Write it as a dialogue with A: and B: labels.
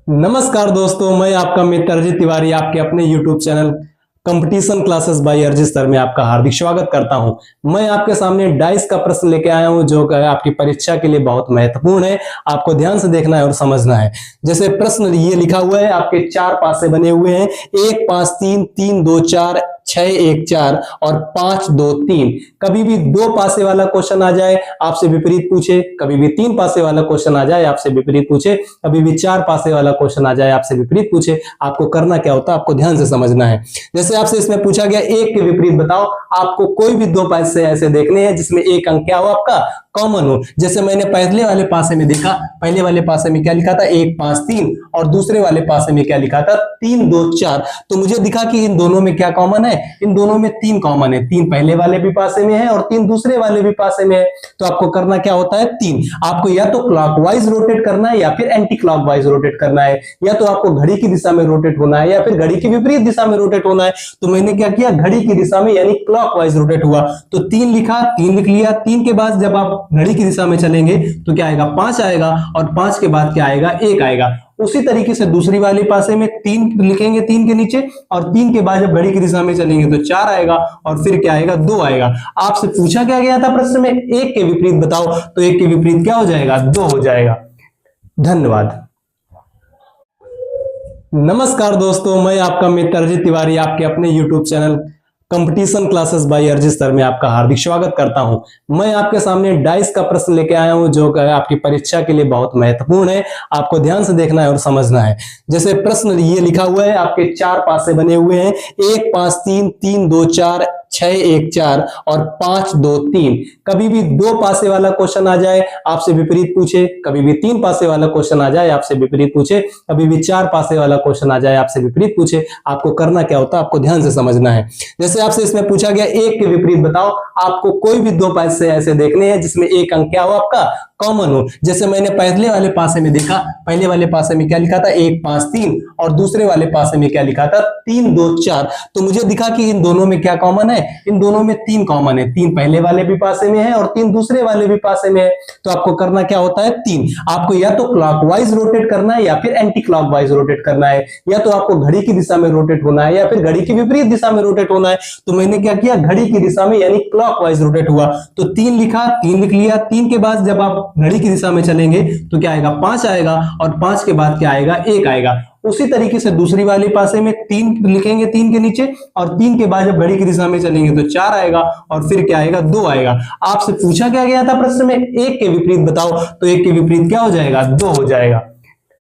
A: नमस्कार दोस्तों, मैं आपका मित्र अरिजीत तिवारी आपके अपने YouTube channel competition classes bye Arijit sir में आपका हार्दिक स्वागत करता हूं। मैं आपके सामने डाइस का प्रश्न लेके आया हूं जो आपकी परीक्षा के लिए बहुत महत्वपूर्ण है। आपको ध्यान से देखना है और समझना है। जैसे प्रश्न ये लिखा हुआ है, आपके चार पासे बने हुए हैं, 1 5 3 3 2 4 6 1 4 और 5 2 3। कभी भी दो पासे वाला क्वेश्चन आ जाए आपसे विपरीत पूछे, कभी भी तीन पासे वाला क्वेश्चन आ जाए आपसे विपरीत पूछे, कभी भी चार पासे वाला क्वेश्चन आ जाए आपसे विपरीत पूछे, आपको करना क्या होता है, आपको ध्यान से समझना है। जैसे आपसे इसमें पूछा गया एक के विपरीत बताओ, आपको कोई भी दो पासे ऐसे देखने हैं जिसमें एक अंक क्या हो आपका कॉमन हो। जैसे मैंने पहले वाले पासे में देखा, पहले वाले पासे में क्या लिखा था 1 5 3 और दूसरे वाले पासे में क्या लिखा था 3 2 4। तो मुझे दिखा कि इन दोनों में क्या कॉमन है, इन दोनों में 3 कॉमन है। 3 पहले वाले भी पासे में है और 3 दूसरे वाले भी पासे में है। तो आपको करना क्या होता है 3, आपको या तो क्लॉकवाइज रोटेट करना है या फिर एंटी क्लॉकवाइज रोटेट करना है, या तो आपको घड़ी की दिशा में रोटेट होना है या फिर घड़ी की विपरीत दिशा में रोटेट होना है। तो मैंने क्या किया, घड़ी की दिशा में यानी क्लॉकवाइज रोटेट हुआ। तो 3 लिखा, 3 लिख लिया। 3 के बाद जब आप घड़ी की दिशा में चलेंगे तो क्या आएगा 5 आएगा और 5 के बाद क्या आएगा 1 आएगा। उसी तरीके से दूसरी वाले पासे में 3 लिखेंगे 3 के नीचे, और 3 के बाद जब घड़ी की दिशा में चलेंगे तो 4 आएगा और फिर क्या आएगा 2 आएगा। आपसे पूछा क्या गया था प्रश्न में, एक के विपरीत बताओ, तो एक के विपरीत क्या हो जाएगा 2 हो जाएगा। धन्यवाद। नमस्कार दोस्तों, मैं आपका मित्र अरिजीत तिवारी आपके अपने YouTube channel competition classes bye Arijit sir में आपका हार्दिक स्वागत करता हूं। मैं आपके सामने डाइस का प्रश्न लेके आया हूं जो आपकी परीक्षा के लिए बहुत महत्वपूर्ण है। आपको ध्यान से देखना है और समझना है। जैसे प्रश्न ये लिखा हुआ है, आपके चार पासे बने हुए हैं, 1 5 3 3 2 4 6 1 4 और 5 2 3। कभी भी दो पासे वाला क्वेश्चन आ जाए आपसे विपरीत पूछे, कभी भी तीन पासे वाला क्वेश्चन आ जाए आपसे विपरीत पूछे, कभी भी चार पासे वाला क्वेश्चन आ जाए आपसे विपरीत पूछे, आपको करना क्या होता है, आपको ध्यान से समझना है। जैसे आपसे इसमें पूछा गया एक के विपरीत बताओ, आपको कोई भी दो पासे ऐसे देखने हैं जिसमें एक अंक क्या हो आपका कॉमन हो। जैसे मैंने पहले वाले पासे में देखा, पहले वाले पासे में क्या लिखा था 1 5 3 और दूसरे वाले पासे में क्या लिखा था 3 2 4। तो मुझे दिखा कि इन दोनों में क्या कॉमन है, इन दोनों में 3 कॉमन है। 3 पहले वाले भी पासे में है और 3 दूसरे वाले भी पासे में है। तो आपको करना क्या होता है 3, आपको या तो क्लॉकवाइज रोटेट करना है या फिर एंटी क्लॉकवाइज रोटेट करना है, या तो आपको घड़ी की दिशा में रोटेट होना है या फिर घड़ी की विपरीत दिशा में रोटेट होना है। तो मैंने क्या किया, घड़ी की दिशा में यानी क्लॉकवाइज रोटेट हुआ। तो 3 लिखा, 3 लिख लिया। 3 के बाद जब आप घड़ी की दिशा में चलेंगे तो क्या आएगा 5 आएगा और 5 के बाद क्या आएगा 1 आएगा। उसी तरीके से दूसरी वाले पासे में 3 लिखेंगे 3 के नीचे, और 3 के बाद जब घड़ी की दिशा में चलेंगे तो 4 आएगा और फिर क्या आएगा 2 आएगा। आपसे पूछा क्या गया था प्रश्न में, एक के विपरीत बताओ, तो एक के विपरीत क्या हो जाएगा 2 हो जाएगा।